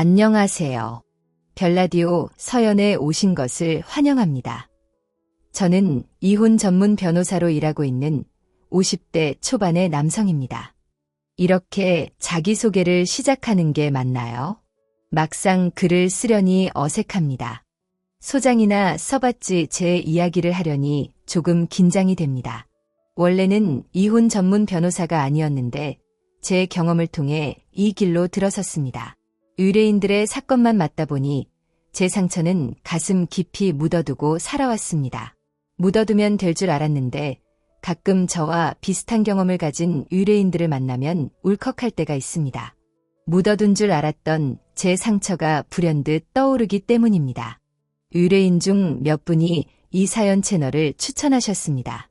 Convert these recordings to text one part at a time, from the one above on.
안녕하세요. 별라디오 서연에 오신 것을 환영합니다. 저는 이혼 전문 변호사로 일하고 있는 50대 초반의 남성입니다. 이렇게 자기소개를 시작하는 게 맞나요? 막상 글을 쓰려니 어색합니다. 소장이나 써봤지 제 이야기를 하려니 조금 긴장이 됩니다. 원래는 이혼 전문 변호사가 아니었는데 제 경험을 통해 이 길로 들어섰습니다. 의뢰인들의 사건만 맡다 보니 제 상처는 가슴 깊이 묻어두고 살아왔습니다. 묻어두면 될 줄 알았는데 가끔 저와 비슷한 경험을 가진 의뢰인들을 만나면 울컥할 때가 있습니다. 묻어둔 줄 알았던 제 상처가 불현듯 떠오르기 때문입니다. 의뢰인 중 몇 분이 이 사연 채널을 추천하셨습니다.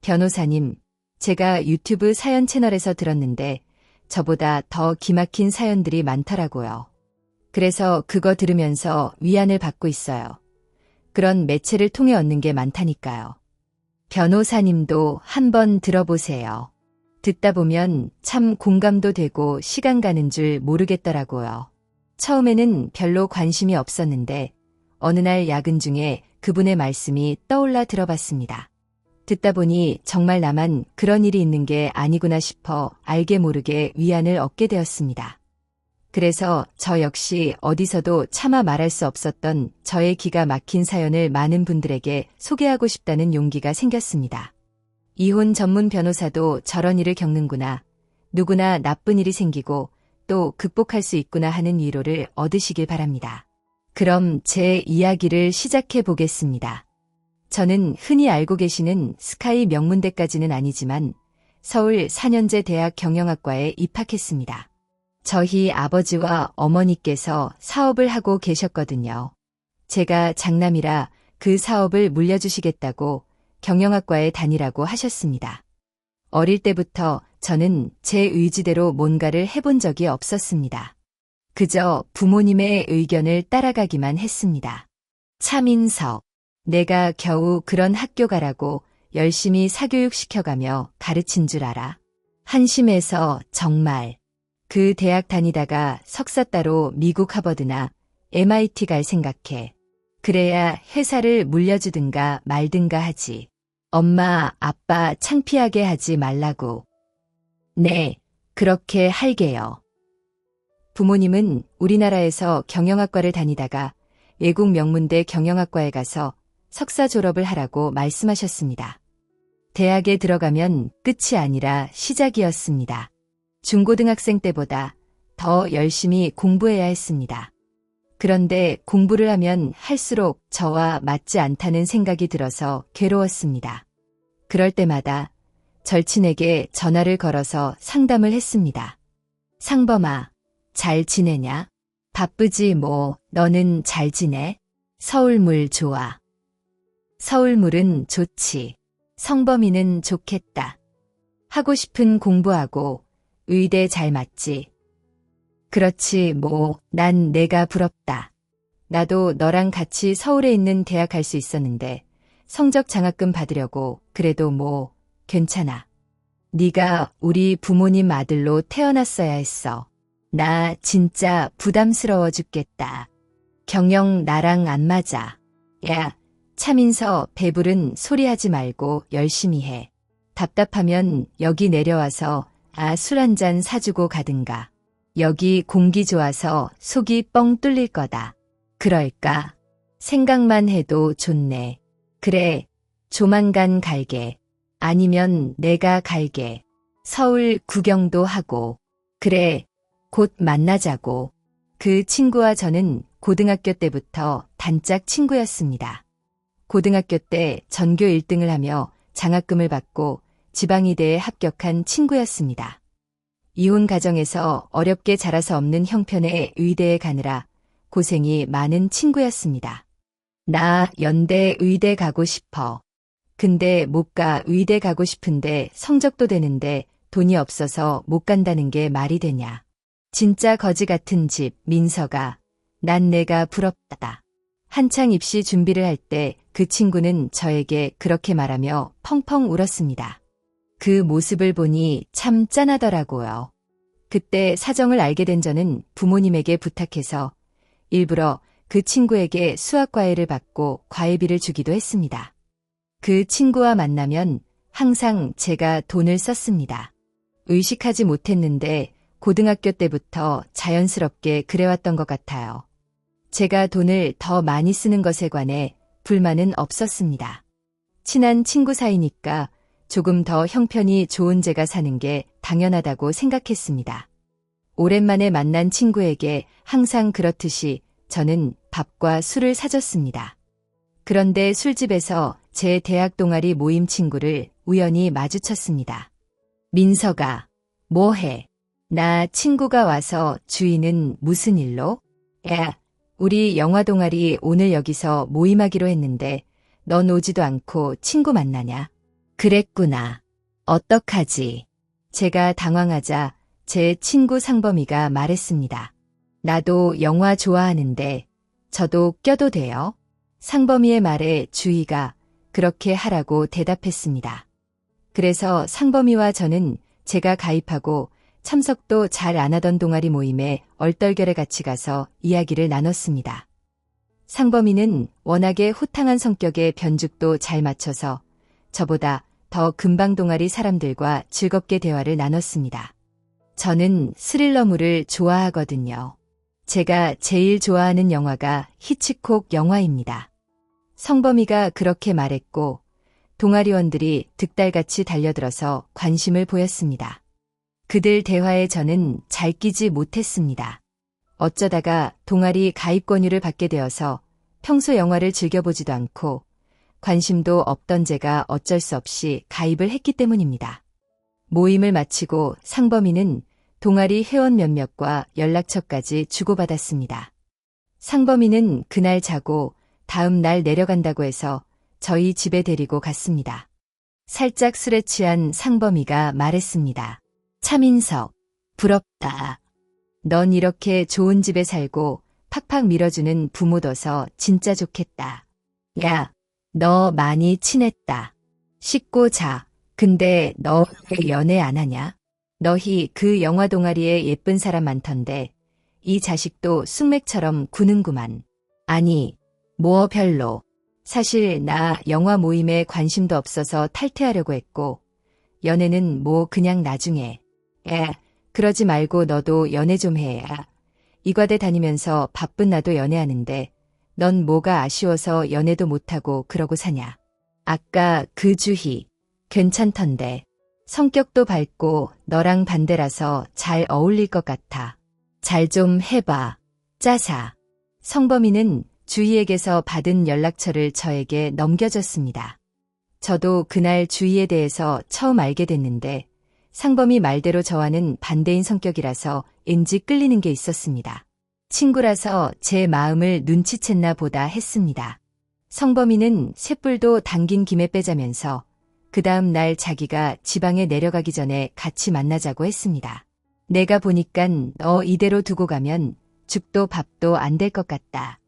변호사님, 제가 유튜브 사연 채널에서 들었는데 저보다 더 기막힌 사연들이 많더라고요. 그래서 그거 들으면서 위안을 받고 있어요. 그런 매체를 통해 얻는 게 많다니까요. 변호사님도 한번 들어보세요. 듣다 보면 참 공감도 되고 시간 가는 줄 모르겠더라고요. 처음에는 별로 관심이 없었는데 어느 날 야근 중에 그분의 말씀이 떠올라 들어봤습니다. 듣다 보니 정말 나만 그런 일이 있는 게 아니구나 싶어 알게 모르게 위안을 얻게 되었습니다. 그래서 저 역시 어디서도 차마 말할 수 없었던 저의 기가 막힌 사연을 많은 분들에게 소개하고 싶다는 용기가 생겼습니다. 이혼 전문 변호사도 저런 일을 겪는구나. 누구나 나쁜 일이 생기고 또 극복할 수 있구나 하는 위로를 얻으시길 바랍니다. 그럼 제 이야기를 시작해 보겠습니다. 저는 흔히 알고 계시는 스카이 명문대까지는 아니지만 서울 4년제 대학 경영학과에 입학했습니다. 저희 아버지와 어머니께서 사업을 하고 계셨거든요. 제가 장남이라 그 사업을 물려주시겠다고 경영학과에 다니라고 하셨습니다. 어릴 때부터 저는 제 의지대로 뭔가를 해본 적이 없었습니다. 그저 부모님의 의견을 따라가기만 했습니다. 차민석, 내가 겨우 그런 학교 가라고 열심히 사교육시켜가며 가르친 줄 알아? 한심해서 정말. 그 대학 다니다가 석사 따로 미국 하버드나 MIT 갈 생각해. 그래야 회사를 물려주든가 말든가 하지. 엄마, 아빠 창피하게 하지 말라고. 네, 그렇게 할게요. 부모님은 우리나라에서 경영학과를 다니다가 외국 명문대 경영학과에 가서 석사 졸업을 하라고 말씀하셨습니다. 대학에 들어가면 끝이 아니라 시작이었습니다. 중고등학생 때보다 더 열심히 공부해야 했습니다. 그런데 공부를 하면 할수록 저와 맞지 않다는 생각이 들어서 괴로웠습니다. 그럴 때마다 절친에게 전화를 걸어서 상담을 했습니다. 상범아, 잘 지내냐? 바쁘지 뭐, 너는 잘 지내? 서울물 좋아. 서울물은 좋지. 성범이는 좋겠다. 하고 싶은 공부하고 의대 잘 맞지. 그렇지 뭐, 난 내가 부럽다. 나도 너랑 같이 서울에 있는 대학 갈 수 있었는데 성적 장학금 받으려고 그래도 뭐 괜찮아. 네가 우리 부모님 아들로 태어났어야 했어. 나 진짜 부담스러워 죽겠다. 경영 나랑 안 맞아. 야, 차민서 배부른 소리 하지 말고 열심히 해. 답답하면 여기 내려와서 술 한잔 사주고 가든가. 여기 공기 좋아서 속이 뻥 뚫릴 거다. 그럴까? 생각만 해도 좋네. 그래, 조만간 갈게. 아니면 내가 갈게. 서울 구경도 하고. 그래, 곧 만나자고. 그 친구와 저는 고등학교 때부터 단짝 친구였습니다. 고등학교 때 전교 1등을 하며 장학금을 받고 지방의대에 합격한 친구였습니다. 이혼 가정에서 어렵게 자라서 없는 형편의 의대에 가느라 고생이 많은 친구였습니다. 나 연대 의대 가고 싶어. 근데 못 가. 의대 가고 싶은데 성적도 되는데 돈이 없어서 못 간다는 게 말이 되냐. 진짜 거지 같은 집, 민서가. 난 내가 부럽다. 한창 입시 준비를 할 때 그 친구는 저에게 그렇게 말하며 펑펑 울었습니다. 그 모습을 보니 참 짠하더라고요. 그때 사정을 알게 된 저는 부모님에게 부탁해서 일부러 그 친구에게 수학 과외를 받고 과외비를 주기도 했습니다. 그 친구와 만나면 항상 제가 돈을 썼습니다. 의식하지 못했는데 고등학교 때부터 자연스럽게 그래왔던 것 같아요. 제가 돈을 더 많이 쓰는 것에 관해 불만은 없었습니다. 친한 친구 사이니까 조금 더 형편이 좋은 제가 사는 게 당연하다고 생각했습니다. 오랜만에 만난 친구에게 항상 그렇듯이 저는 밥과 술을 사줬습니다. 그런데 술집에서 제 대학 동아리 모임 친구를 우연히 마주쳤습니다. 민서가, 뭐해? 나 친구가 와서 주희는 무슨 일로? 야, 우리 영화 동아리 오늘 여기서 모임하기로 했는데 넌 오지도 않고 친구 만나냐? 그랬구나. 어떡하지? 제가 당황하자 제 친구 상범이가 말했습니다. 나도 영화 좋아하는데 저도 껴도 돼요? 상범이의 말에 주희가 그렇게 하라고 대답했습니다. 그래서 상범이와 저는 제가 가입하고 참석도 잘 안 하던 동아리 모임에 얼떨결에 같이 가서 이야기를 나눴습니다. 상범이는 워낙에 호탕한 성격에 변죽도 잘 맞춰서 저보다 더 금방 동아리 사람들과 즐겁게 대화를 나눴습니다. 저는 스릴러물을 좋아하거든요. 제가 제일 좋아하는 영화가 히치콕 영화입니다. 성범이가 그렇게 말했고 동아리원들이 득달같이 달려들어서 관심을 보였습니다. 그들 대화에 저는 잘 끼지 못했습니다. 어쩌다가 동아리 가입 권유를 받게 되어서 평소 영화를 즐겨보지도 않고 관심도 없던 제가 어쩔 수 없이 가입을 했기 때문입니다. 모임을 마치고 상범이는 동아리 회원 몇몇과 연락처까지 주고받았습니다. 상범이는 그날 자고 다음 날 내려간다고 해서 저희 집에 데리고 갔습니다. 살짝 술에 취한 상범이가 말했습니다. 차민석, 부럽다. 넌 이렇게 좋은 집에 살고 팍팍 밀어주는 부모 둬서 진짜 좋겠다. 야, 너 많이 친했다. 씻고 자. 근데 너 왜 연애 안 하냐? 너희 그 영화 동아리에 예쁜 사람 많던데 이 자식도 쑥맥처럼 구는구만. 아니, 뭐 별로. 사실 나 영화 모임에 관심도 없어서 탈퇴하려고 했고 연애는 뭐 그냥 나중에. 그러지 말고 너도 연애 좀 해야. 이과대 다니면서 바쁜 나도 연애하는데 넌 뭐가 아쉬워서 연애도 못하고 그러고 사냐. 아까 그 주희 괜찮던데. 성격도 밝고 너랑 반대라서 잘 어울릴 것 같아. 잘 좀 해봐. 짜사. 성범이는 주희에게서 받은 연락처를 저에게 넘겨줬습니다. 저도 그날 주희에 대해서 처음 알게 됐는데 상범이 말대로 저와는 반대인 성격이라서 왠지 끌리는 게 있었습니다. 친구라서 제 마음을 눈치챘나 보다 했습니다. 성범이는 쇳불도 당긴 김에 빼자면서 그 다음 날 자기가 지방에 내려가기 전에 같이 만나자고 했습니다. 내가 보니깐 너 이대로 두고 가면 죽도 밥도 안 될 것 같다.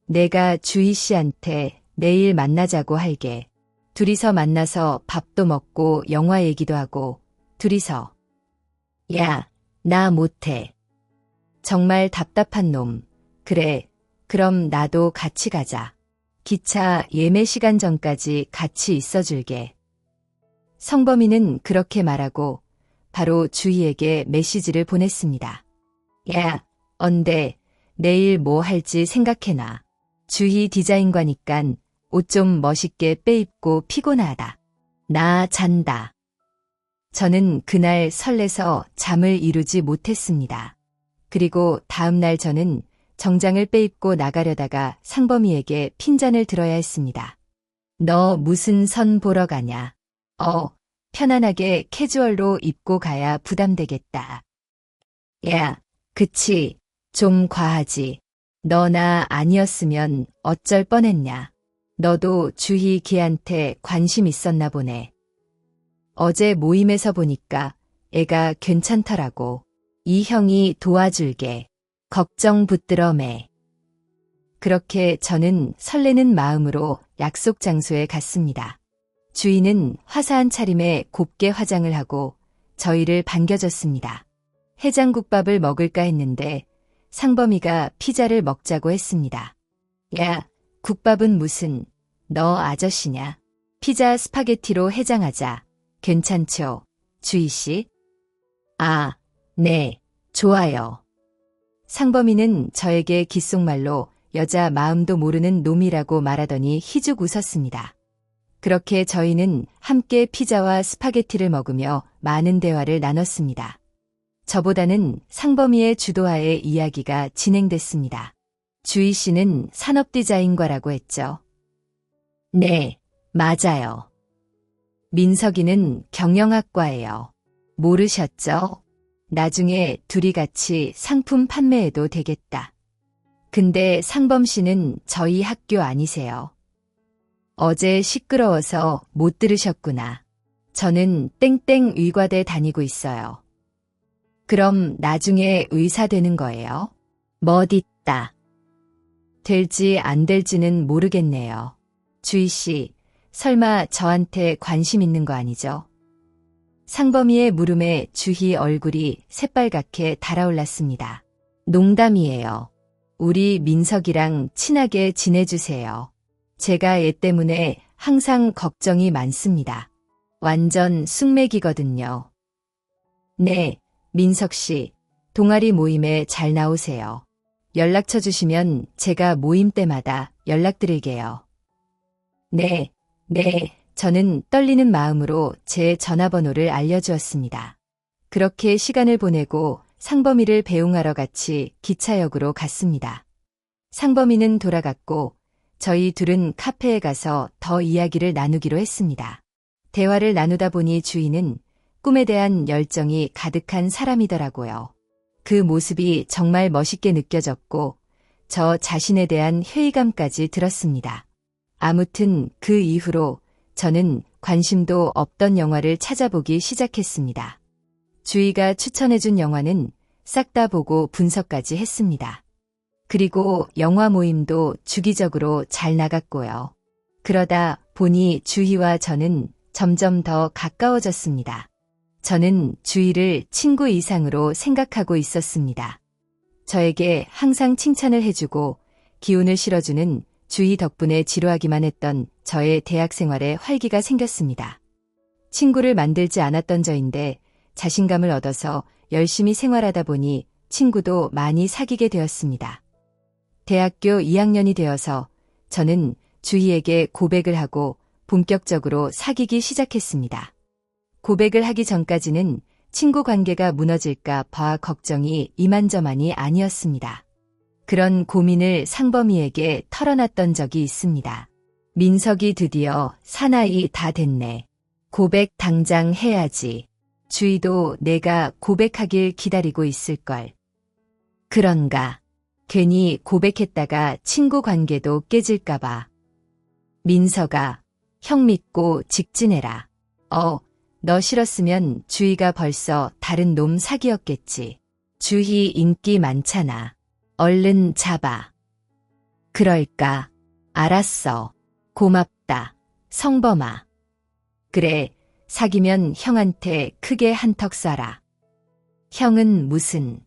내가 주희 씨한테 내일 만나자고 할게. 둘이서 만나서 밥도 먹고 영화 얘기도 하고 둘이서. 야, 나 못해. 정말 답답한 놈. 그래, 그럼 나도 같이 가자. 기차 예매 시간 전까지 같이 있어줄게. 성범이는 그렇게 말하고 바로 주희에게 메시지를 보냈습니다. 야, 언데 내일 뭐 할지 생각해놔. 주희 디자인과니깐 옷 좀 멋있게 빼입고 피곤하다. 나 잔다. 저는 그날 설레서 잠을 이루지 못했습니다. 그리고 다음 날 저는 정장을 빼입고 나가려다가 상범이에게 핀잔을 들어야 했습니다. 너 무슨 선 보러 가냐? 편안하게 캐주얼로 입고 가야 부담되겠다. 야, 그치. 좀 과하지. 너나 아니었으면 어쩔 뻔했냐. 너도 주희 걔한테 관심 있었나 보네. 어제 모임에서 보니까 애가 괜찮더라고. 이 형이 도와줄게. 걱정 붙들어 매. 그렇게 저는 설레는 마음으로 약속 장소에 갔습니다. 주희는 화사한 차림에 곱게 화장을 하고 저희를 반겨줬습니다. 해장국밥을 먹을까 했는데 상범이가 피자를 먹자고 했습니다. 야, 국밥은 무슨, 너 아저씨냐? 피자 스파게티로 해장하자. 괜찮죠, 주희씨? 아, 네, 좋아요. 상범이는 저에게 귓속말로 여자 마음도 모르는 놈이라고 말하더니 희죽 웃었습니다. 그렇게 저희는 함께 피자와 스파게티를 먹으며 많은 대화를 나눴습니다. 저보다는 상범이의 주도하에 이야기가 진행됐습니다. 주희 씨는 산업디자인과라고 했죠. 네, 맞아요. 민석이는 경영학과예요. 모르셨죠? 나중에 둘이 같이 상품 판매해도 되겠다. 근데 상범 씨는 저희 학교 아니세요. 어제 시끄러워서 못 들으셨구나. 저는 땡땡 의과대 다니고 있어요. 그럼 나중에 의사 되는 거예요? 멋있다. 될지 안 될지는 모르겠네요. 주희 씨, 설마 저한테 관심 있는 거 아니죠? 상범이의 물음에 주희 얼굴이 새빨갛게 달아올랐습니다. 농담이에요. 우리 민석이랑 친하게 지내주세요. 제가 얘 때문에 항상 걱정이 많습니다. 완전 쑥맥이거든요. 네, 민석 씨, 동아리 모임에 잘 나오세요. 연락처 주시면 제가 모임 때마다 연락드릴게요. 네, 저는 떨리는 마음으로 제 전화번호를 알려주었습니다. 그렇게 시간을 보내고 상범이를 배웅하러 같이 기차역으로 갔습니다. 상범이는 돌아갔고 저희 둘은 카페에 가서 더 이야기를 나누기로 했습니다. 대화를 나누다 보니 주인은 꿈에 대한 열정이 가득한 사람이더라고요. 그 모습이 정말 멋있게 느껴졌고 저 자신에 대한 회의감까지 들었습니다. 아무튼 그 이후로 저는 관심도 없던 영화를 찾아보기 시작했습니다. 주희가 추천해준 영화는 싹 다 보고 분석까지 했습니다. 그리고 영화 모임도 주기적으로 잘 나갔고요. 그러다 보니 주희와 저는 점점 더 가까워졌습니다. 저는 주희를 친구 이상으로 생각하고 있었습니다. 저에게 항상 칭찬을 해주고 기운을 실어주는 주희 덕분에 지루하기만 했던 저의 대학 생활에 활기가 생겼습니다. 친구를 만들지 않았던 저인데 자신감을 얻어서 열심히 생활하다 보니 친구도 많이 사귀게 되었습니다. 대학교 2학년이 되어서 저는 주희에게 고백을 하고 본격적으로 사귀기 시작했습니다. 고백을 하기 전까지는 친구 관계가 무너질까 봐 걱정이 이만저만이 아니었습니다. 그런 고민을 상범이에게 털어놨던 적이 있습니다. 민석이 드디어 사나이 다 됐네. 고백 당장 해야지. 주희도 내가 고백하길 기다리고 있을걸. 그런가. 괜히 고백했다가 친구 관계도 깨질까봐. 민석아, 형 믿고 직진해라. 너 싫었으면 주희가 벌써 다른 놈 사귀었겠지. 주희 인기 많잖아. 얼른 잡아. 그럴까? 알았어. 고맙다. 성범아. 그래, 사귀면 형한테 크게 한턱 쏴라. 형은 무슨...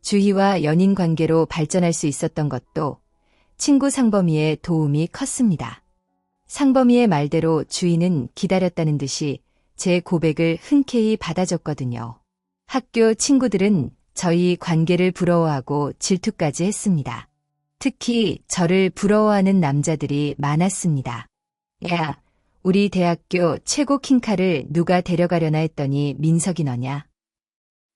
주희와 연인 관계로 발전할 수 있었던 것도 친구 상범이의 도움이 컸습니다. 상범이의 말대로 주희는 기다렸다는 듯이 제 고백을 흔쾌히 받아줬거든요. 학교 친구들은 저희 관계를 부러워하고 질투까지 했습니다. 특히 저를 부러워하는 남자들이 많았습니다. 야, 우리 대학교 최고 킹카를 누가 데려가려나 했더니 민석이 너냐?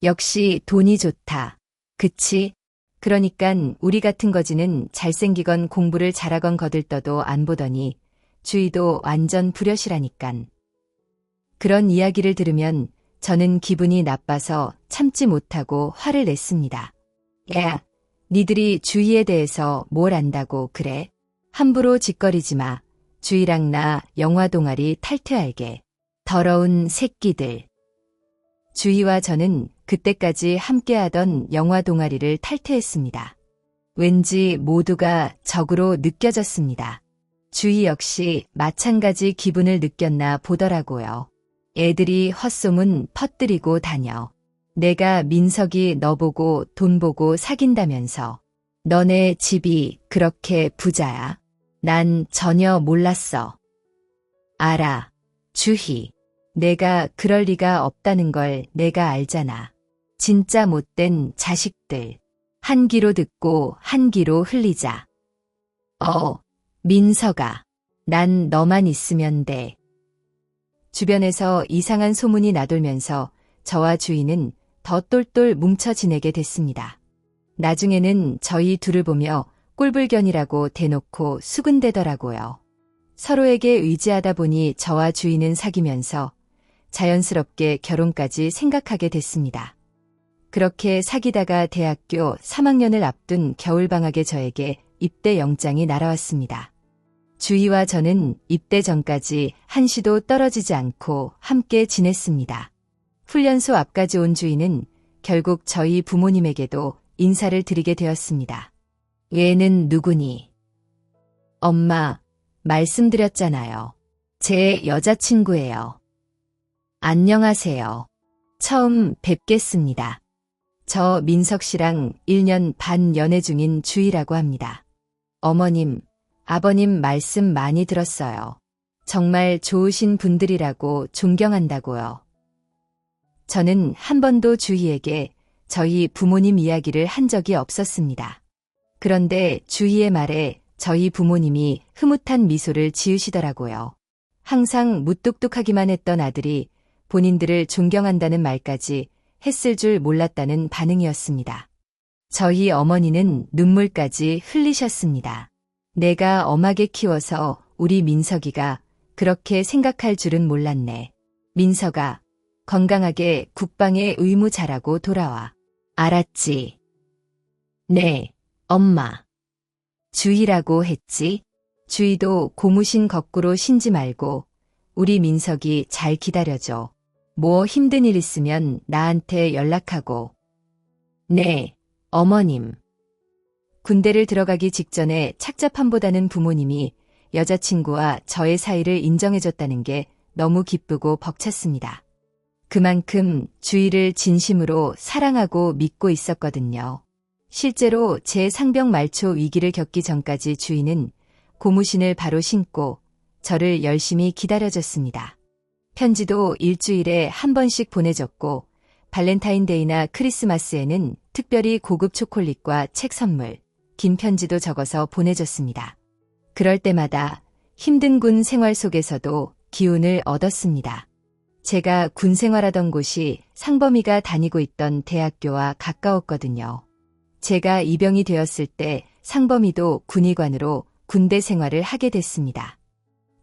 역시 돈이 좋다. 그치? 그러니깐 우리 같은 거지는 잘생기건 공부를 잘하건 거들떠도 안 보더니 주희도 완전 불효시라니깐. 그런 이야기를 들으면 저는 기분이 나빠서 참지 못하고 화를 냈습니다. 야, 니들이 주희에 대해서 뭘 안다고 그래? 함부로 짓거리지 마. 주희랑 나 영화 동아리 탈퇴할게. 더러운 새끼들. 주희와 저는 그때까지 함께하던 영화 동아리를 탈퇴했습니다. 왠지 모두가 적으로 느껴졌습니다. 주희 역시 마찬가지 기분을 느꼈나 보더라고요. 애들이 헛소문 퍼뜨리고 다녀. 내가 민석이 너 보고 돈 보고 사귄다면서. 너네 집이 그렇게 부자야? 난 전혀 몰랐어. 알아. 주희. 내가 그럴 리가 없다는 걸 내가 알잖아. 진짜 못된 자식들. 한 귀로 듣고 한 귀로 흘리자. 민석아. 난 너만 있으면 돼. 주변에서 이상한 소문이 나돌면서 저와 주희는 더 똘똘 뭉쳐 지내게 됐습니다. 나중에는 저희 둘을 보며 꼴불견이라고 대놓고 수군대더라고요. 서로에게 의지하다 보니 저와 주희는 사귀면서 자연스럽게 결혼까지 생각하게 됐습니다. 그렇게 사귀다가 대학교 3학년을 앞둔 겨울방학에 저에게 입대 영장이 날아왔습니다. 주희와 저는 입대 전까지 한시도 떨어지지 않고 함께 지냈습니다. 훈련소 앞까지 온 주희는 결국 저희 부모님에게도 인사를 드리게 되었습니다. 얘는 누구니? 엄마, 말씀드렸잖아요. 제 여자친구예요. 안녕하세요. 처음 뵙겠습니다. 저 민석 씨랑 1년 반 연애 중인 주희라고 합니다. 어머님, 아버님 말씀 많이 들었어요. 정말 좋으신 분들이라고 존경한다고요. 저는 한 번도 주희에게 저희 부모님 이야기를 한 적이 없었습니다. 그런데 주희의 말에 저희 부모님이 흐뭇한 미소를 지으시더라고요. 항상 무뚝뚝하기만 했던 아들이 본인들을 존경한다는 말까지 했을 줄 몰랐다는 반응이었습니다. 저희 어머니는 눈물까지 흘리셨습니다. 내가 엄하게 키워서 우리 민석이가 그렇게 생각할 줄은 몰랐네. 민석아, 건강하게 국방의 의무 잘하고 돌아와. 알았지? 네, 엄마. 주희라고 했지? 주희도 고무신 거꾸로 신지 말고 우리 민석이 잘 기다려줘. 뭐 힘든 일 있으면 나한테 연락하고. 네, 어머님. 군대를 들어가기 직전에 착잡함보다는 부모님이 여자친구와 저의 사이를 인정해줬다는 게 너무 기쁘고 벅찼습니다. 그만큼 주희를 진심으로 사랑하고 믿고 있었거든요. 실제로 제 상병 말초 위기를 겪기 전까지 주희는 고무신을 바로 신고 저를 열심히 기다려줬습니다. 편지도 일주일에 한 번씩 보내줬고 발렌타인데이나 크리스마스에는 특별히 고급 초콜릿과 책 선물, 긴 편지도 적어서 보내줬습니다. 그럴 때마다 힘든 군 생활 속에서도 기운을 얻었습니다. 제가 군 생활하던 곳이 상범이가 다니고 있던 대학교와 가까웠거든요. 제가 입영이 되었을 때 상범이도 군의관으로 군대 생활을 하게 됐습니다.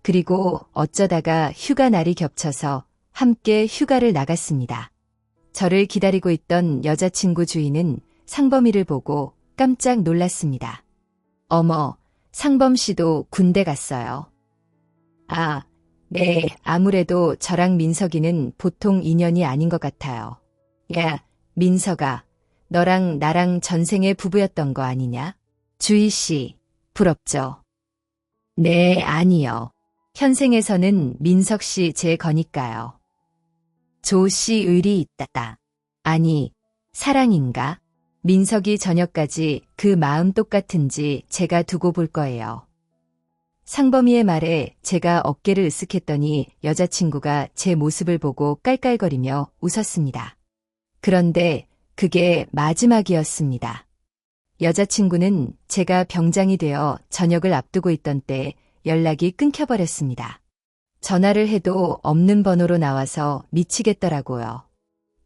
그리고 어쩌다가 휴가 날이 겹쳐서 함께 휴가를 나갔습니다. 저를 기다리고 있던 여자친구 주희는 상범이를 보고 깜짝 놀랐습니다. 어머, 상범 씨도 군대 갔어요. 아, 네, 아무래도 저랑 민석이는 보통 인연이 아닌 것 같아요. 야, 민석아, 너랑 나랑 전생에 부부였던 거 아니냐? 주희 씨, 부럽죠? 네, 아니요. 현생에서는 민석 씨 제 거니까요. 조 씨 의리 있다. 아니, 사랑인가? 민석이 저녁까지 그 마음 똑같은지 제가 두고 볼 거예요. 상범이의 말에 제가 어깨를 으쓱했더니 여자친구가 제 모습을 보고 깔깔거리며 웃었습니다. 그런데 그게 마지막이었습니다. 여자친구는 제가 병장이 되어 전역을 앞두고 있던 때 연락이 끊겨버렸습니다. 전화를 해도 없는 번호로 나와서 미치겠더라고요.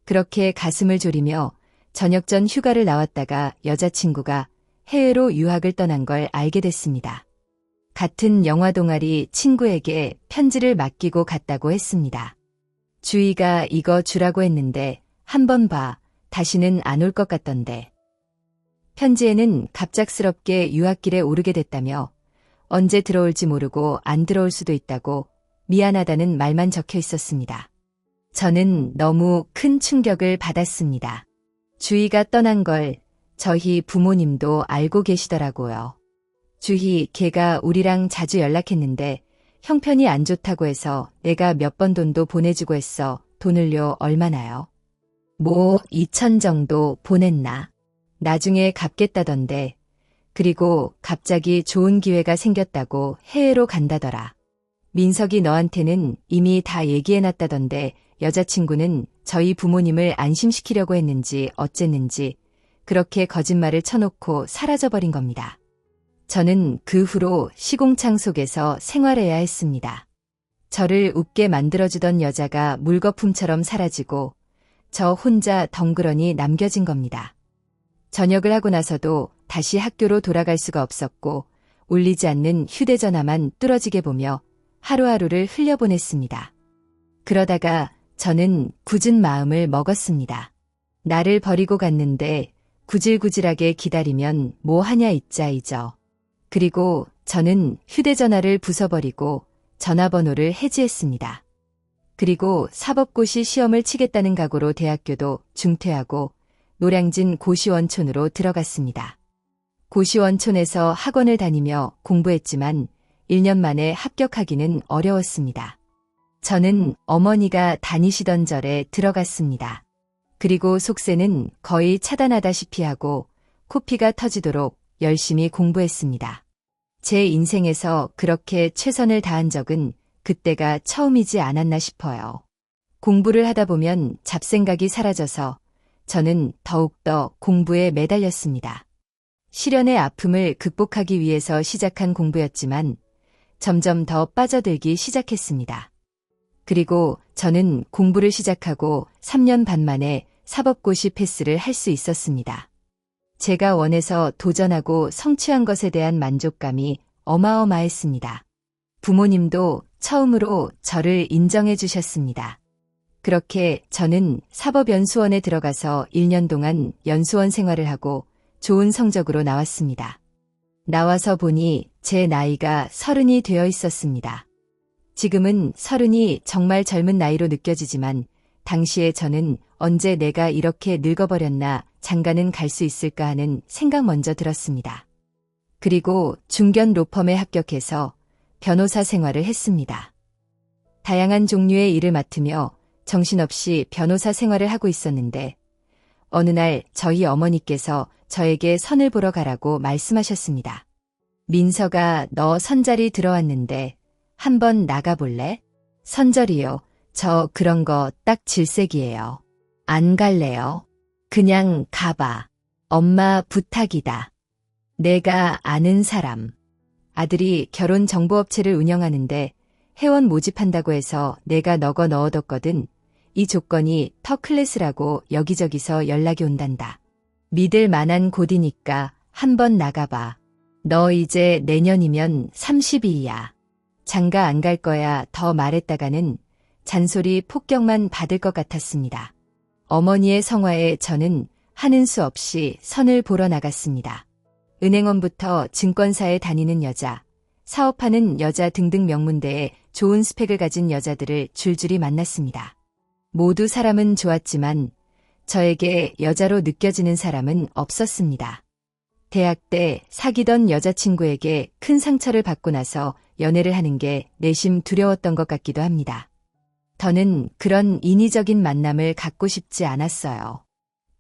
그렇게 가슴을 졸이며 저녁 전 휴가를 나왔다가 여자친구가 해외로 유학을 떠난 걸 알게 됐습니다. 같은 영화 동아리 친구에게 편지를 맡기고 갔다고 했습니다. 주희가 이거 주라고 했는데 한번 봐. 다시는 안 올 것 같던데. 편지에는 갑작스럽게 유학길에 오르게 됐다며 언제 들어올지 모르고 안 들어올 수도 있다고 미안하다는 말만 적혀 있었습니다. 저는 너무 큰 충격을 받았습니다. 주희가 떠난 걸 저희 부모님도 알고 계시더라고요. 주희 걔가 우리랑 자주 연락했는데 형편이 안 좋다고 해서 내가 몇 번 돈도 보내주고 했어. 돈을요 얼마나요? 뭐 2천 정도 보냈나. 나중에 갚겠다던데. 그리고 갑자기 좋은 기회가 생겼다고 해외로 간다더라. 민석이 너한테는 이미 다 얘기해놨다던데 여자친구는 저희 부모님을 안심시키려고 했는지 어쨌는지 그렇게 거짓말을 쳐놓고 사라져버린 겁니다. 저는 그 후로 시공창 속에서 생활해야 했습니다. 저를 웃게 만들어주던 여자가 물거품처럼 사라지고 저 혼자 덩그러니 남겨진 겁니다. 전역을 하고 나서도 다시 학교로 돌아갈 수가 없었고 울리지 않는 휴대전화만 뚫어지게 보며 하루하루를 흘려보냈습니다. 그러다가 저는 굳은 마음을 먹었습니다. 나를 버리고 갔는데 구질구질하게 기다리면 뭐 하냐 이짜이죠. 그리고 저는 휴대전화를 부숴버리고 전화번호를 해지했습니다. 그리고 사법고시 시험을 치겠다는 각오로 대학교도 중퇴하고 노량진 고시원촌으로 들어갔습니다. 고시원촌에서 학원을 다니며 공부했지만 1년 만에 합격하기는 어려웠습니다. 저는 어머니가 다니시던 절에 들어갔습니다. 그리고 속세는 거의 차단하다시피 하고 코피가 터지도록 열심히 공부했습니다. 제 인생에서 그렇게 최선을 다한 적은 그때가 처음이지 않았나 싶어요. 공부를 하다 보면 잡생각이 사라져서 저는 더욱더 공부에 매달렸습니다. 시련의 아픔을 극복하기 위해서 시작한 공부였지만 점점 더 빠져들기 시작했습니다. 그리고 저는 공부를 시작하고 3년 반 만에 사법고시 패스를 할 수 있었습니다. 제가 원해서 도전하고 성취한 것에 대한 만족감이 어마어마했습니다. 부모님도 처음으로 저를 인정해 주셨습니다. 그렇게 저는 사법연수원에 들어가서 1년 동안 연수원 생활을 하고 좋은 성적으로 나왔습니다. 나와서 보니 제 나이가 30이 되어 있었습니다. 지금은 30이 정말 젊은 나이로 느껴지지만 당시에 저는 언제 내가 이렇게 늙어버렸나 장가는 갈 수 있을까 하는 생각 먼저 들었습니다. 그리고 중견 로펌에 합격해서 변호사 생활을 했습니다. 다양한 종류의 일을 맡으며 정신없이 변호사 생활을 하고 있었는데 어느 날 저희 어머니께서 저에게 선을 보러 가라고 말씀하셨습니다. 민서가 너 선자리 들어왔는데 한번 나가볼래? 선절이요. 저 그런 거 딱 질색이에요. 안 갈래요. 그냥 가봐. 엄마 부탁이다. 내가 아는 사람. 아들이 결혼정보업체를 운영하는데 회원 모집한다고 해서 내가 너거 넣어뒀거든. 이 조건이 터클래스라고 여기저기서 연락이 온단다. 믿을 만한 곳이니까 한번 나가봐. 너 이제 내년이면 30이야. 장가 안 갈 거야 더 말했다가는 잔소리 폭격만 받을 것 같았습니다. 어머니의 성화에 저는 하는 수 없이 선을 보러 나갔습니다. 은행원부터 증권사에 다니는 여자, 사업하는 여자 등등 명문대에 좋은 스펙을 가진 여자들을 줄줄이 만났습니다. 모두 사람은 좋았지만 저에게 여자로 느껴지는 사람은 없었습니다. 대학 때 사귀던 여자친구에게 큰 상처를 받고 나서 연애를 하는 게 내심 두려웠던 것 같기도 합니다. 더는 그런 인위적인 만남을 갖고 싶지 않았어요.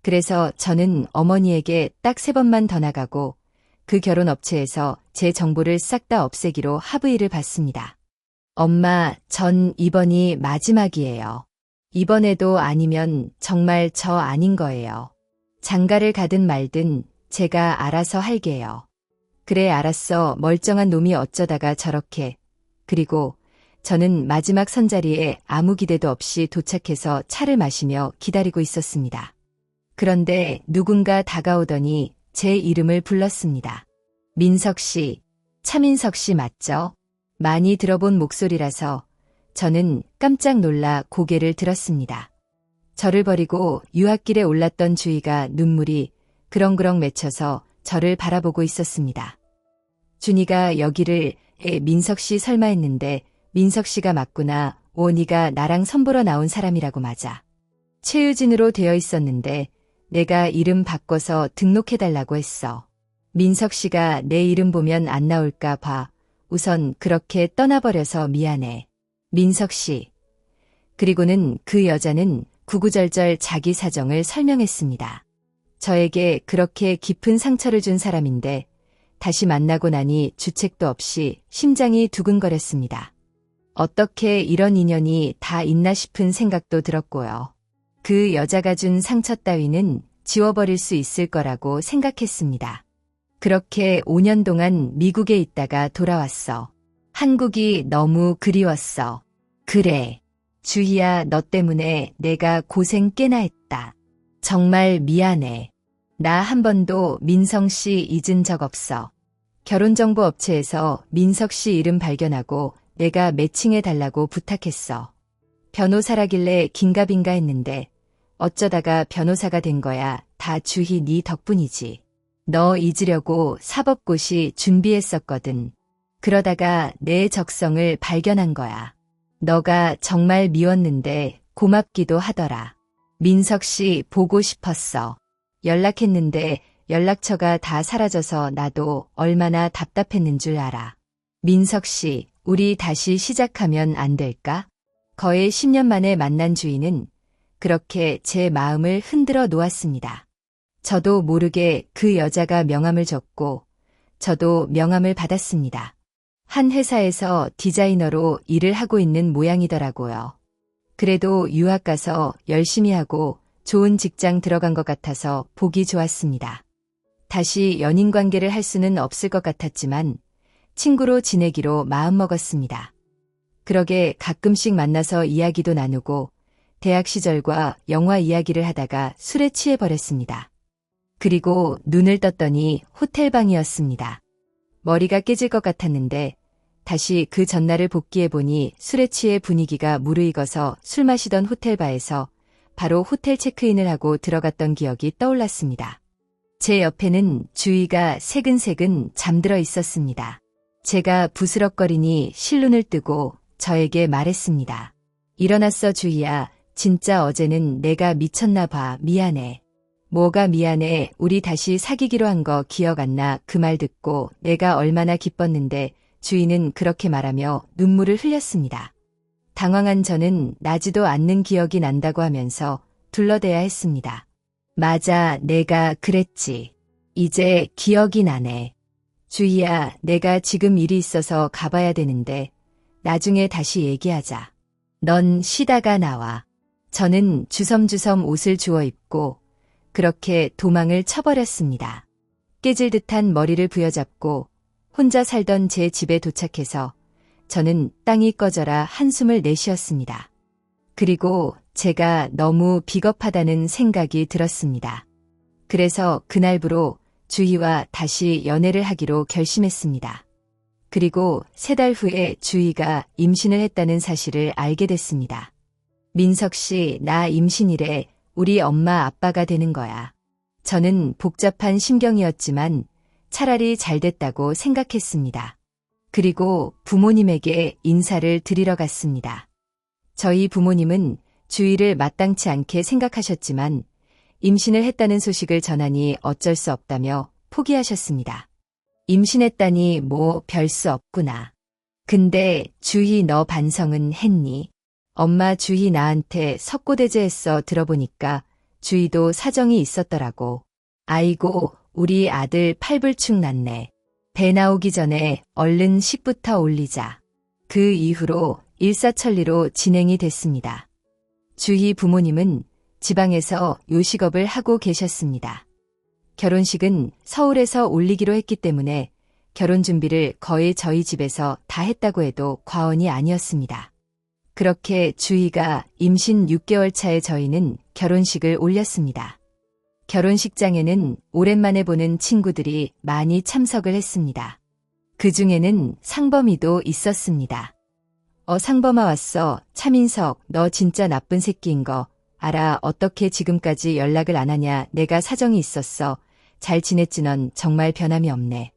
그래서 저는 어머니에게 딱 3번만 더 나가고 그 결혼업체에서 제 정보를 싹 다 없애기로 합의를 받습니다. 엄마, 전 이번이 마지막이에요. 이번에도 아니면 정말 저 아닌 거예요. 장가를 가든 말든 제가 알아서 할게요. 그래 알았어. 멀쩡한 놈이 어쩌다가 저렇게. 그리고 저는 마지막 선자리에 아무 기대도 없이 도착해서 차를 마시며 기다리고 있었습니다. 그런데 누군가 다가오더니 제 이름을 불렀습니다. 민석 씨, 차민석 씨 맞죠? 많이 들어본 목소리라서 저는 깜짝 놀라 고개를 들었습니다. 저를 버리고 유학길에 올랐던 주희가 눈물이 그렁그렁 맺혀서 저를 바라보고 있었습니다. 준이가 여기를 민석 씨 설마 했는데 민석 씨가 맞구나. 네가 나랑 선보러 나온 사람이라고 맞아. 최유진으로 되어 있었는데 내가 이름 바꿔서 등록해달라고 했어. 민석 씨가 내 이름 보면 안 나올까 봐. 우선 그렇게 떠나버려서 미안해. 민석 씨. 그리고는 그 여자는 구구절절 자기 사정을 설명했습니다. 저에게 그렇게 깊은 상처를 준 사람인데 다시 만나고 나니 주책도 없이 심장이 두근거렸습니다. 어떻게 이런 인연이 다 있나 싶은 생각도 들었고요. 그 여자가 준 상처 따위는 지워버릴 수 있을 거라고 생각했습니다. 그렇게 5년 동안 미국에 있다가 돌아왔어. 한국이 너무 그리웠어. 그래. 주희야, 너 때문에 내가 고생 꽤나 했다. 정말 미안해. 나 한 번도 민성 씨 잊은 적 없어. 결혼정보 업체에서 민석 씨 이름 발견하고 내가 매칭해 달라고 부탁했어. 변호사라길래 긴가민가 했는데 어쩌다가 변호사가 된 거야. 다 주희 네 덕분이지. 너 잊으려고 사법고시 준비했었거든. 그러다가 내 적성을 발견한 거야. 너가 정말 미웠는데 고맙기도 하더라. 민석 씨 보고 싶었어. 연락했는데 연락처가 다 사라져서 나도 얼마나 답답했는 줄 알아. 민석 씨, 우리 다시 시작하면 안 될까? 거의 10년 만에 만난 주인은 그렇게 제 마음을 흔들어 놓았습니다. 저도 모르게 그 여자가 명함을 줬고 저도 명함을 받았습니다. 한 회사에서 디자이너로 일을 하고 있는 모양이더라고요. 그래도 유학 가서 열심히 하고 좋은 직장 들어간 것 같아서 보기 좋았습니다. 다시 연인 관계를 할 수는 없을 것 같았지만 친구로 지내기로 마음먹었습니다. 그러게 가끔씩 만나서 이야기도 나누고 대학 시절과 영화 이야기를 하다가 술에 취해버렸습니다. 그리고 눈을 떴더니 호텔방이었습니다. 머리가 깨질 것 같았는데 다시 그 전날을 복기해보니 술에 취해 분위기가 무르익어서 술 마시던 호텔바에서 바로 호텔 체크인을 하고 들어갔던 기억이 떠올랐습니다. 제 옆에는 주희가 새근새근 잠들어 있었습니다. 제가 부스럭거리니 실눈을 뜨고 저에게 말했습니다. 일어났어 주희야. 진짜 어제는 내가 미쳤나 봐. 미안해. 뭐가 미안해. 우리 다시 사귀기로 한 거 기억 안 나. 그 말 듣고 내가 얼마나 기뻤는데 주희는 그렇게 말하며 눈물을 흘렸습니다. 당황한 저는 나지도 않는 기억이 난다고 하면서 둘러대야 했습니다. 맞아, 내가 그랬지. 이제 기억이 나네. 주희야, 내가 지금 일이 있어서 가봐야 되는데 나중에 다시 얘기하자. 넌 쉬다가 나와. 저는 주섬주섬 옷을 주워 입고 그렇게 도망을 쳐버렸습니다. 깨질 듯한 머리를 부여잡고 혼자 살던 제 집에 도착해서 저는 땅이 꺼져라 한숨을 내쉬었습니다. 그리고 제가 너무 비겁하다는 생각이 들었습니다. 그래서 그날부로 주희와 다시 연애를 하기로 결심했습니다. 그리고 3달 후에 주희가 임신을 했다는 사실을 알게 됐습니다. 민석 씨, 나 임신이래. 우리 엄마 아빠가 되는 거야. 저는 복잡한 심경이었지만 차라리 잘 됐다고 생각했습니다. 그리고 부모님에게 인사를 드리러 갔습니다. 저희 부모님은 주희를 마땅치 않게 생각하셨지만 임신을 했다는 소식을 전하니 어쩔 수 없다며 포기하셨습니다. 임신했다니 뭐 별 수 없구나. 근데 주희 너 반성은 했니? 엄마 주희 나한테 석고대죄했어. 들어보니까 주희도 사정이 있었더라고. 아이고, 우리 아들 팔불축 났네. 배 나오기 전에 얼른 식부터 올리자. 그 이후로 일사천리로 진행이 됐습니다. 주희 부모님은 지방에서 요식업을 하고 계셨습니다. 결혼식은 서울에서 올리기로 했기 때문에 결혼 준비를 거의 저희 집에서 다 했다고 해도 과언이 아니었습니다. 그렇게 주희가 임신 6개월 차에 저희는 결혼식을 올렸습니다. 결혼식장에는 오랜만에 보는 친구들이 많이 참석을 했습니다. 그 중에는 상범이도 있었습니다. 상범아 왔어. 차민석, 너 진짜 나쁜 새끼인 거 알아. 어떻게 지금까지 연락을 안 하냐. 내가 사정이 있었어. 잘 지냈지. 넌 정말 변함이 없네.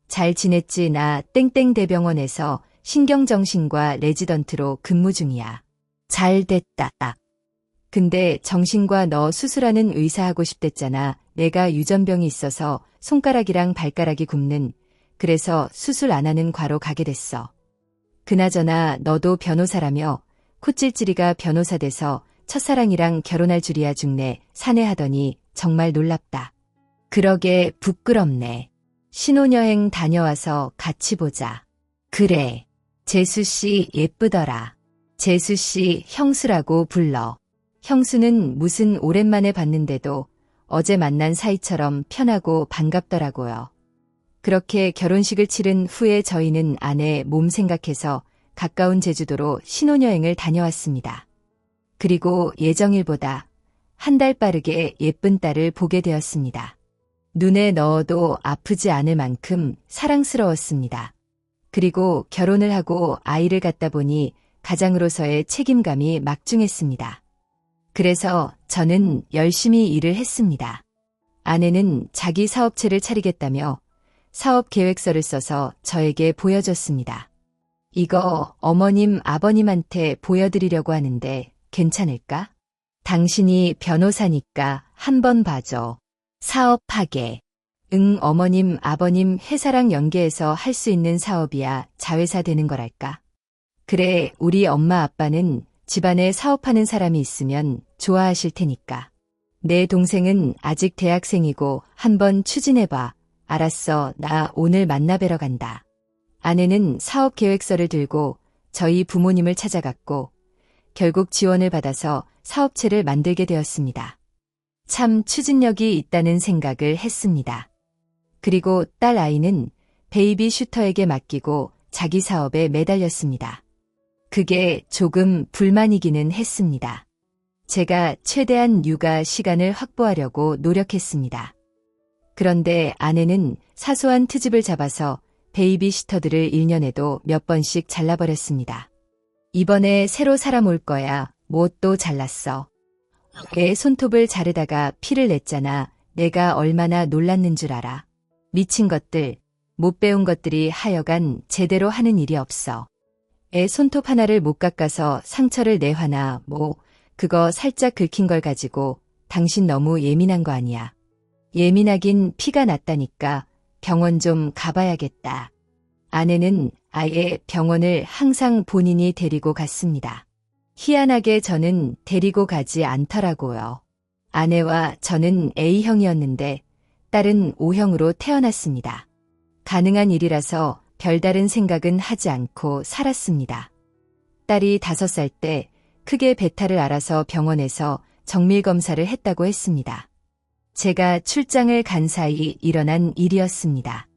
잘 지냈지. 나 땡땡대병원에서 신경정신과 레지던트로 근무 중이야. 잘 됐다. 근데 정신과 너 수술하는 의사 하고 싶댔잖아. 내가 유전병이 있어서 손가락이랑 발가락이 굽는, 그래서 수술 안 하는 과로 가게 됐어. 그나저나 너도 변호사라며 코찔찔이가 변호사 돼서 첫사랑이랑 결혼할 줄이야 죽네 사내하더니 정말 놀랍다. 그러게 부끄럽네. 신혼여행 다녀와서 같이 보자. 그래. 재수씨 예쁘더라. 재수씨 형수라고 불러. 형수는 무슨 오랜만에 봤는데도 어제 만난 사이처럼 편하고 반갑더라고요. 그렇게 결혼식을 치른 후에 저희는 아내 몸 생각해서 가까운 제주도로 신혼여행을 다녀왔습니다. 그리고 예정일보다 한 달 빠르게 예쁜 딸을 보게 되었습니다. 눈에 넣어도 아프지 않을 만큼 사랑스러웠습니다. 그리고 결혼을 하고 아이를 갖다 보니 가장으로서의 책임감이 막중했습니다. 그래서 저는 열심히 일을 했습니다. 아내는 자기 사업체를 차리겠다며 사업 계획서를 써서 저에게 보여줬습니다. 이거 어머님, 아버님한테 보여드리려고 하는데 괜찮을까? 당신이 변호사니까 한번 봐줘. 사업하게. 응, 어머님, 아버님 회사랑 연계해서 할 수 있는 사업이야 자회사 되는 거랄까? 그래, 우리 엄마 아빠는 집안에 사업하는 사람이 있으면 좋아하실 테니까. 내 동생은 아직 대학생이고 한번 추진해봐. 알았어, 나 오늘 만나뵈러 간다. 아내는 사업 계획서를 들고 저희 부모님을 찾아갔고 결국 지원을 받아서 사업체를 만들게 되었습니다. 참 추진력이 있다는 생각을 했습니다. 그리고 딸 아이는 베이비 슈터에게 맡기고 자기 사업에 매달렸습니다. 그게 조금 불만이기는 했습니다. 제가 최대한 육아 시간을 확보하려고 노력했습니다. 그런데 아내는 사소한 트집을 잡아서 베이비시터들을 1년에도 몇 번씩 잘라버렸습니다. 이번에 새로 사람 올 거야. 뭐 또 잘랐어. 애 손톱을 자르다가 피를 냈잖아. 내가 얼마나 놀랐는 줄 알아. 미친 것들, 못 배운 것들이 하여간 제대로 하는 일이 없어. 애 손톱 하나를 못 깎아서 상처를 내화나 뭐 그거 살짝 긁힌 걸 가지고 당신 너무 예민한 거 아니야. 예민하긴 피가 났다니까 병원 좀 가봐야겠다. 아내는 아예 병원을 항상 본인이 데리고 갔습니다. 희한하게 저는 데리고 가지 않더라고요. 아내와 저는 A형이었는데 딸은 O형으로 태어났습니다. 가능한 일이라서 별다른 생각은 하지 않고 살았습니다. 딸이 5살 때 크게 배탈을 알아서 병원에서 정밀검사를 했다고 했습니다. 제가 출장을 간 사이 일어난 일이었습니다.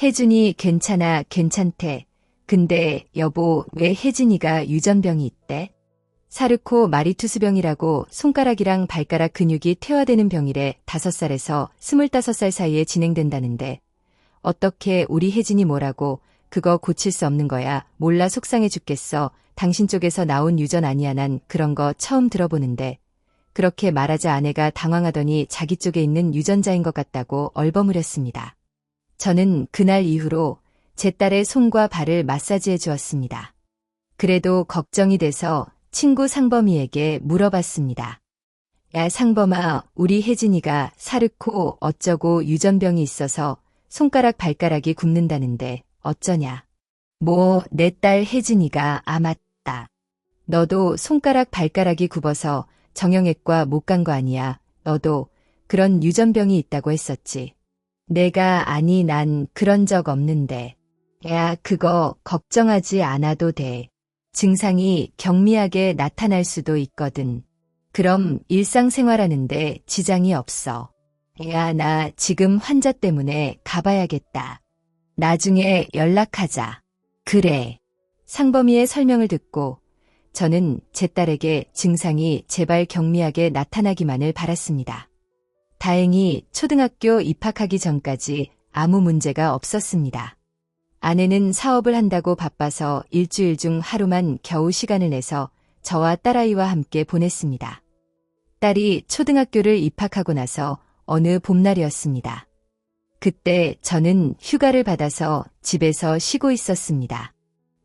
혜준이 괜찮아, 괜찮대. 근데 여보, 왜 혜진이가 유전병이 있대? 사르코 마리투스병이라고 손가락이랑 발가락 근육이 퇴화되는 병이래. 5살에서 25살 사이에 진행된다는데 어떻게 우리 혜진이 뭐라고 그거 고칠 수 없는 거야. 몰라 속상해 죽겠어. 당신 쪽에서 나온 유전 아니야. 난 그런 거 처음 들어보는데. 그렇게 말하자 아내가 당황하더니 자기 쪽에 있는 유전자인 것 같다고 얼버무렸습니다. 저는 그날 이후로 제 딸의 손과 발을 마사지해 주었습니다. 그래도 걱정이 돼서 친구 상범이에게 물어봤습니다. 야 상범아, 우리 혜진이가 사르코 어쩌고 유전병이 있어서 손가락 발가락이 굽는다는데 어쩌냐. 뭐 내 딸 혜진이가 맞다. 너도 손가락 발가락이 굽어서 정형외과 못 간 거 아니야. 너도 그런 유전병이 있다고 했었지. 내가 아니 난 그런 적 없는데. 야 그거 걱정하지 않아도 돼. 증상이 경미하게 나타날 수도 있거든. 그럼 일상생활하는데 지장이 없어. 야 나 지금 환자 때문에 가봐야겠다. 나중에 연락하자. 그래. 상범이의 설명을 듣고 저는 제 딸에게 증상이 제발 경미하게 나타나기만을 바랐습니다. 다행히 초등학교 입학하기 전까지 아무 문제가 없었습니다. 아내는 사업을 한다고 바빠서 일주일 중 하루만 겨우 시간을 내서 저와 딸아이와 함께 보냈습니다. 딸이 초등학교를 입학하고 나서 어느 봄날이었습니다. 그때 저는 휴가를 받아서 집에서 쉬고 있었습니다.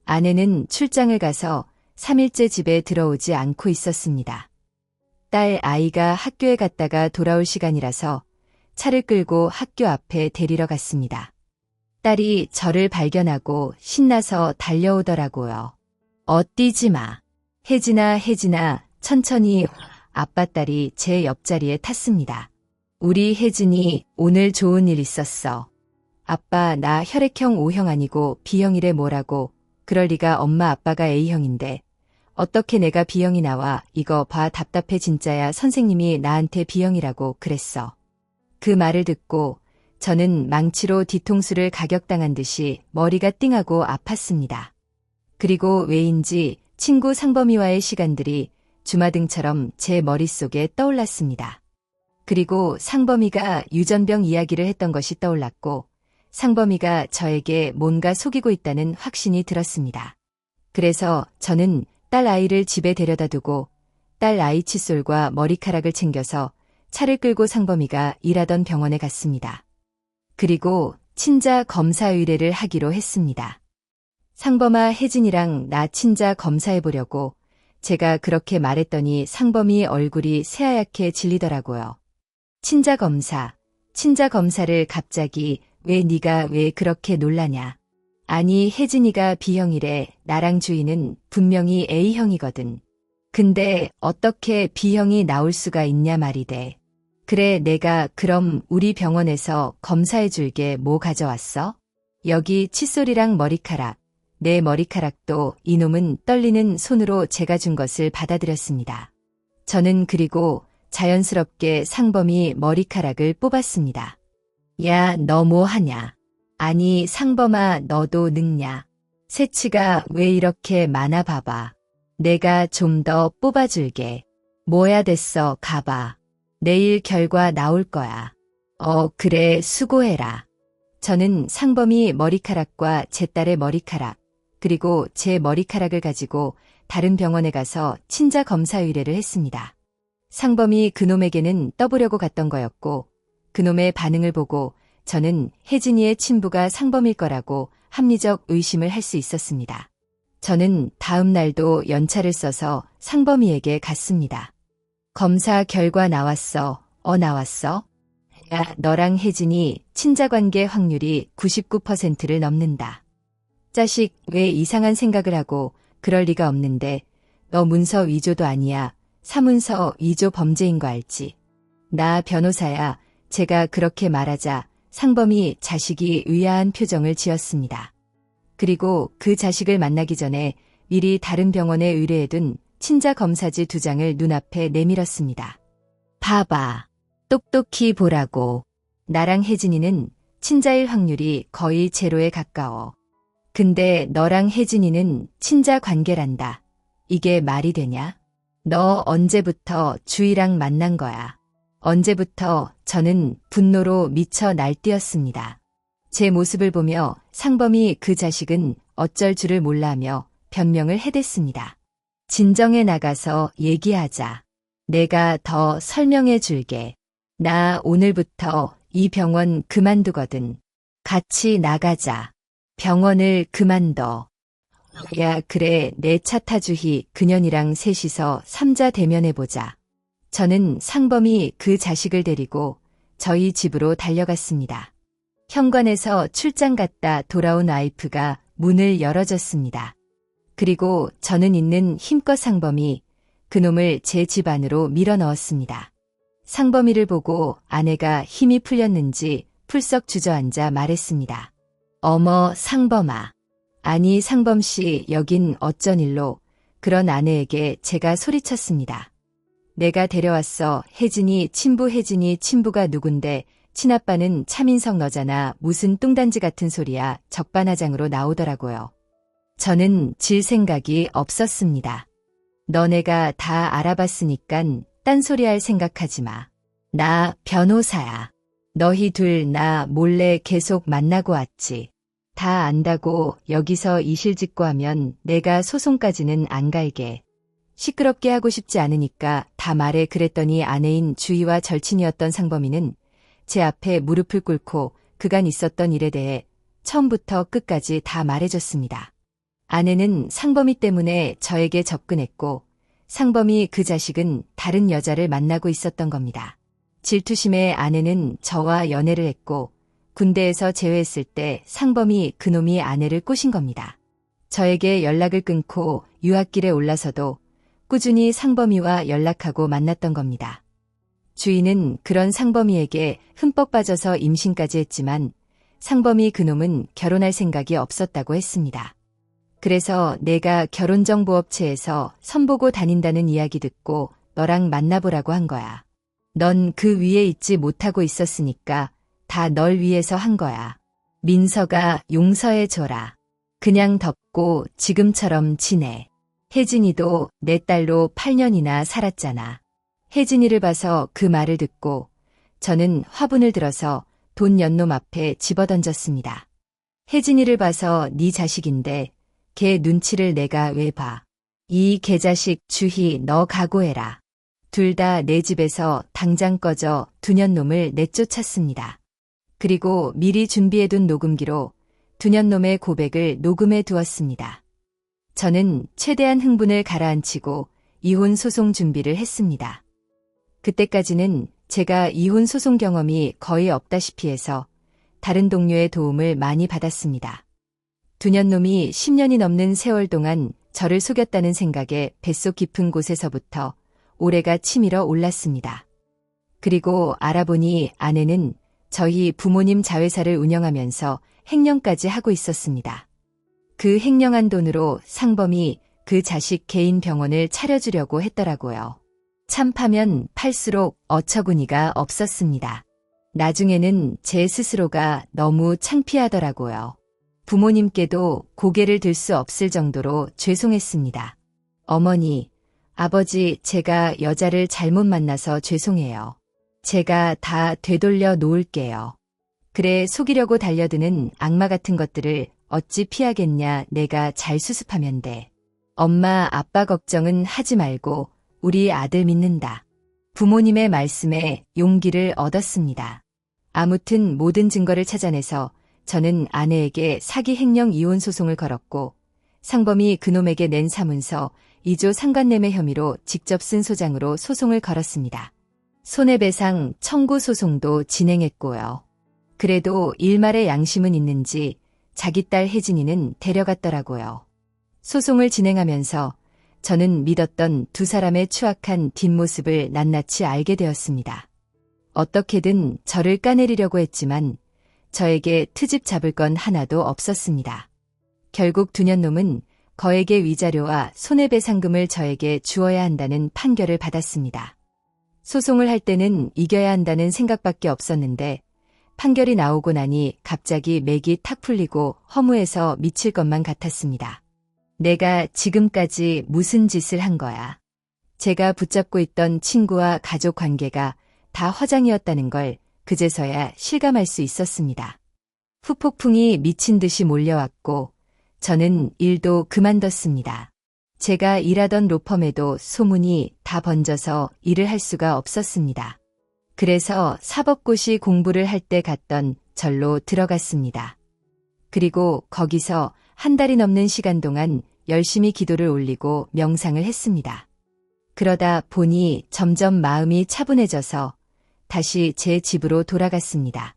아내는 출장을 가서 3일째 집에 들어오지 않고 있었습니다. 딸 아이가 학교에 갔다가 돌아올 시간이라서 차를 끌고 학교 앞에 데리러 갔습니다. 딸이 저를 발견하고 신나서 달려오더라고요. 뛰지 마. 혜진아, 혜진아, 천천히 아빠 딸이 제 옆자리에 탔습니다. 우리 혜진이 오늘 좋은 일 있었어. 아빠, 나 혈액형 O형 아니고 B형이래. 뭐라고? 그럴 리가. 엄마, 아빠가 A형인데 어떻게 내가 B형이 나와. 이거 봐, 답답해 진짜야. 선생님이 나한테 B형이라고 그랬어. 그 말을 듣고 저는 망치로 뒤통수를 가격당한 듯이 머리가 띵하고 아팠습니다. 그리고 왜인지 친구 상범이와의 시간들이 주마등처럼 제 머릿속에 떠올랐습니다. 그리고 상범이가 유전병 이야기를 했던 것이 떠올랐고 상범이가 저에게 뭔가 속이고 있다는 확신이 들었습니다. 그래서 저는 딸 아이를 집에 데려다 두고 딸 아이 칫솔과 머리카락을 챙겨서 차를 끌고 상범이가 일하던 병원에 갔습니다. 그리고 친자 검사 의뢰를 하기로 했습니다. 상범아, 혜진이랑 나 친자 검사해보려고 제가 그렇게 말했더니 상범이 얼굴이 새하얗게 질리더라고요. 친자 검사를 갑자기 왜 네가 왜 그렇게 놀라냐. 아니, 혜진이가 B형이래. 나랑 주희는 분명히 A형이거든. 근데 어떻게 B형이 나올 수가 있냐 말이대. 그래, 내가 그럼 우리 병원에서 검사해 줄게. 뭐 가져왔어? 여기 칫솔이랑 머리카락. 내 머리카락도 이놈은 떨리는 손으로 제가 준 것을 받아들였습니다. 저는 그리고 자연스럽게 상범이 머리카락을 뽑았습니다. 야, 너 뭐 하냐? 아니, 상범아, 너도 늙냐? 새치가 왜 이렇게 많아. 봐봐. 내가 좀 더 뽑아줄게. 뭐야, 됐어. 가봐. 내일 결과 나올 거야. 그래, 수고해라. 저는 상범이 머리카락과 제 딸의 머리카락, 그리고 제 머리카락을 가지고 다른 병원에 가서 친자 검사 의뢰를 했습니다. 상범이 그놈에게는 떠보려고 갔던 거였고 그놈의 반응을 보고 저는 혜진이의 친부가 상범일 거라고 합리적 의심을 할 수 있었습니다. 저는 다음 날도 연차를 써서 상범이에게 갔습니다. 검사 결과 나왔어. 나왔어? 야, 너랑 혜진이 친자관계 확률이 99%를 넘는다. 자식, 왜 이상한 생각을 하고 그럴 리가 없는데 너 문서 위조도 아니야. 사문서 위조 범죄인 거 알지? 나 변호사야. 제가 그렇게 말하자 상범이 자식이 의아한 표정을 지었습니다. 그리고 그 자식을 만나기 전에 미리 다른 병원에 의뢰해둔 친자 검사지 2장을 눈앞에 내밀었습니다. 봐봐. 똑똑히 보라고. 나랑 혜진이는 친자일 확률이 거의 제로에 가까워. 근데 너랑 혜진이는 친자 관계란다. 이게 말이 되냐? 너 언제부터 주희랑 만난 거야? 언제부터? 저는 분노로 미쳐 날뛰었습니다. 제 모습을 보며 상범이 그 자식은 어쩔 줄을 몰라하며 변명을 해댔습니다. 진정해, 나가서 얘기하자. 내가 더 설명해 줄게. 나 오늘부터 이 병원 그만두거든. 같이 나가자. 병원을 그만둬. 야, 그래, 내 차 타. 주희, 그년이랑 셋이서 삼자 대면해보자. 저는 상범이 그 자식을 데리고 저희 집으로 달려갔습니다. 현관에서 출장 갔다 돌아온 와이프가 문을 열어줬습니다. 그리고 저는 있는 힘껏 상범이 그놈을 제 집 안으로 밀어넣었습니다. 상범이를 보고 아내가 힘이 풀렸는지 풀썩 주저앉아 말했습니다. 어머, 상범아. 아니, 상범씨, 여긴 어쩐 일로? 그런 아내에게 제가 소리쳤습니다. 내가 데려왔어. 혜진이 친부가 누군데 친아빠는 차민석 너잖아. 무슨 뚱단지 같은 소리야. 적반하장으로 나오더라고요. 저는 질 생각이 없었습니다. 너네가 다 알아봤으니깐 딴소리 할 생각하지 마. 나 변호사야. 너희 둘 나 몰래 계속 만나고 왔지. 다 안다고 여기서 이실 짓고 하면 내가 소송까지는 안 갈게. 시끄럽게 하고 싶지 않으니까 다 말해. 그랬더니 아내인 주희와 절친이었던 상범이는 제 앞에 무릎을 꿇고 그간 있었던 일에 대해 처음부터 끝까지 다 말해줬습니다. 아내는 상범이 때문에 저에게 접근했고 상범이 그 자식은 다른 여자를 만나고 있었던 겁니다. 질투심에 아내는 저와 연애를 했고 군대에서 제외했을 때 상범이 그놈이 아내를 꼬신 겁니다. 저에게 연락을 끊고 유학길에 올라서도 꾸준히 상범이와 연락하고 만났던 겁니다. 주인은 그런 상범이에게 흠뻑 빠져서 임신까지 했지만 상범이 그놈은 결혼할 생각이 없었다고 했습니다. 그래서 내가 결혼정보업체에서 선보고 다닌다는 이야기 듣고 너랑 만나보라고 한 거야. 넌 그 위에 있지 못하고 있었으니까 다 널 위해서 한 거야. 민서가 용서해줘라. 그냥 덮고 지금처럼 지내. 혜진이도 내 딸로 8년이나 살았잖아. 혜진이를 봐서 그 말을 듣고 저는 화분을 들어서 돈 연놈 앞에 집어던졌습니다. 혜진이를 봐서 네 자식인데 걔 눈치를 내가 왜 봐. 이 개자식 주희 너 각오해라. 둘 다 내 집에서 당장 꺼져 두년놈을 내쫓았습니다. 그리고 미리 준비해둔 녹음기로 두년놈의 고백을 녹음해 두었습니다. 저는 최대한 흥분을 가라앉히고 이혼 소송 준비를 했습니다. 그때까지는 제가 이혼 소송 경험이 거의 없다시피 해서 다른 동료의 도움을 많이 받았습니다. 두년놈이 10년이 넘는 세월 동안 저를 속였다는 생각에 뱃속 깊은 곳에서부터 오래가 치밀어 올랐습니다. 그리고 알아보니 아내는 저희 부모님 자회사를 운영하면서 횡령까지 하고 있었습니다. 그 횡령한 돈으로 상범이 그 자식 개인 병원을 차려주려고 했더라고요. 참파면 팔수록 어처구니가 없었습니다. 나중에는 제 스스로가 너무 창피하더라고요. 부모님께도 고개를 들 수 없을 정도로 죄송했습니다. 어머니, 아버지, 제가 여자를 잘못 만나서 죄송해요. 제가 다 되돌려 놓을게요. 그래 속이려고 달려드는 악마 같은 것들을 어찌 피하겠냐. 내가 잘 수습하면 돼. 엄마, 아빠 걱정은 하지 말고 우리 아들 믿는다. 부모님의 말씀에 용기를 얻었습니다. 아무튼 모든 증거를 찾아내서 저는 아내에게 사기 횡령 이혼 소송을 걸었고 상범이 그놈에게 낸 사문서 2조 상간매매 혐의로 직접 쓴 소장으로 소송을 걸었습니다. 손해배상 청구 소송도 진행했고요. 그래도 일말의 양심은 있는지 자기 딸 혜진이는 데려갔더라고요. 소송을 진행하면서 저는 믿었던 두 사람의 추악한 뒷모습을 낱낱이 알게 되었습니다. 어떻게든 저를 까내리려고 했지만 저에게 트집 잡을 건 하나도 없었습니다. 결국 두년놈은 거액의 위자료와 손해배상금을 저에게 주어야 한다는 판결을 받았습니다. 소송을 할 때는 이겨야 한다는 생각밖에 없었는데 판결이 나오고 나니 갑자기 맥이 탁 풀리고 허무해서 미칠 것만 같았습니다. 내가 지금까지 무슨 짓을 한 거야. 제가 붙잡고 있던 친구와 가족 관계가 다 허장이었다는 걸 그제서야 실감할 수 있었습니다. 후폭풍이 미친 듯이 몰려왔고 저는 일도 그만뒀습니다. 제가 일하던 로펌에도 소문이 다 번져서 일을 할 수가 없었습니다. 그래서 사법고시 공부를 할 때 갔던 절로 들어갔습니다. 그리고 거기서 한 달이 넘는 시간 동안 열심히 기도를 올리고 명상을 했습니다. 그러다 보니 점점 마음이 차분해져서 다시 제 집으로 돌아갔습니다.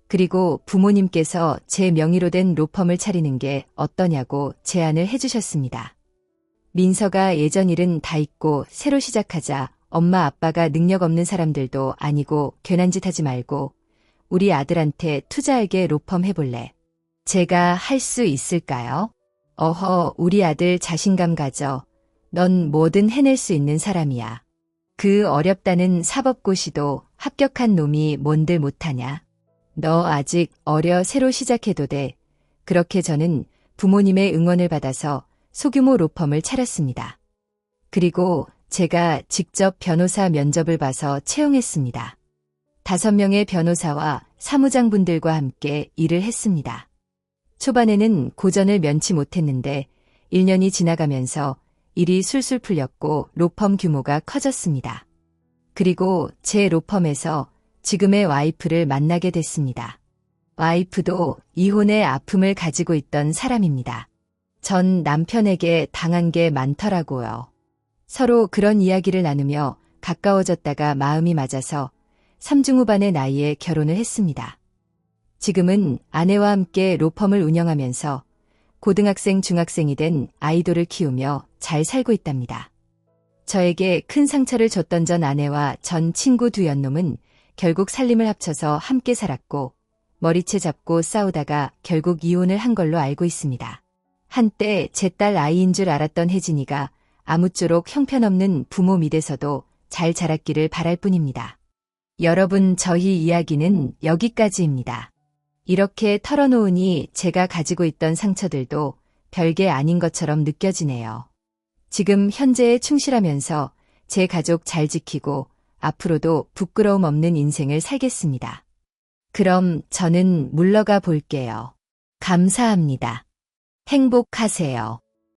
그리고 부모님께서 제 명의로 된 로펌을 차리는 게 어떠냐고 제안을 해주셨습니다. 민서가 예전 일은 다 잊고 새로 시작하자. 엄마 아빠가 능력 없는 사람들도 아니고 괜한 짓 하지 말고 우리 아들한테 투자하게 로펌 해볼래. 제가 할 수 있을까요? 어허, 우리 아들 자신감 가져. 넌 뭐든 해낼 수 있는 사람이야. 그 어렵다는 사법고시도 합격한 놈이 뭔들 못하냐. 너 아직 어려. 새로 시작해도 돼. 그렇게 저는 부모님의 응원을 받아서 소규모 로펌을 차렸습니다. 그리고 제가 직접 변호사 면접을 봐서 채용했습니다. 5명의 변호사와 사무장분들과 함께 일을 했습니다. 초반에는 고전을 면치 못했는데 1년이 지나가면서 일이 술술 풀렸고 로펌 규모가 커졌습니다. 그리고 제 로펌에서 지금의 와이프를 만나게 됐습니다. 와이프도 이혼의 아픔을 가지고 있던 사람입니다. 전 남편에게 당한 게 많더라고요. 서로 그런 이야기를 나누며 가까워졌다가 마음이 맞아서 3중 후반의 나이에 결혼을 했습니다. 지금은 아내와 함께 로펌을 운영하면서 고등학생, 중학생이 된 아이돌을 키우며 잘 살고 있답니다. 저에게 큰 상처를 줬던 전 아내와 전 친구 두 연놈은 결국 살림을 합쳐서 함께 살았고 머리채 잡고 싸우다가 결국 이혼을 한 걸로 알고 있습니다. 한때 제 딸 아이인 줄 알았던 혜진이가 아무쪼록 형편없는 부모 밑에서도 잘 자랐기를 바랄 뿐입니다. 여러분, 저희 이야기는 여기까지입니다. 이렇게 털어놓으니 제가 가지고 있던 상처들도 별게 아닌 것처럼 느껴지네요. 지금 현재에 충실하면서 제 가족 잘 지키고 앞으로도 부끄러움 없는 인생을 살겠습니다. 그럼 저는 물러가 볼게요. 감사합니다. 행복하세요.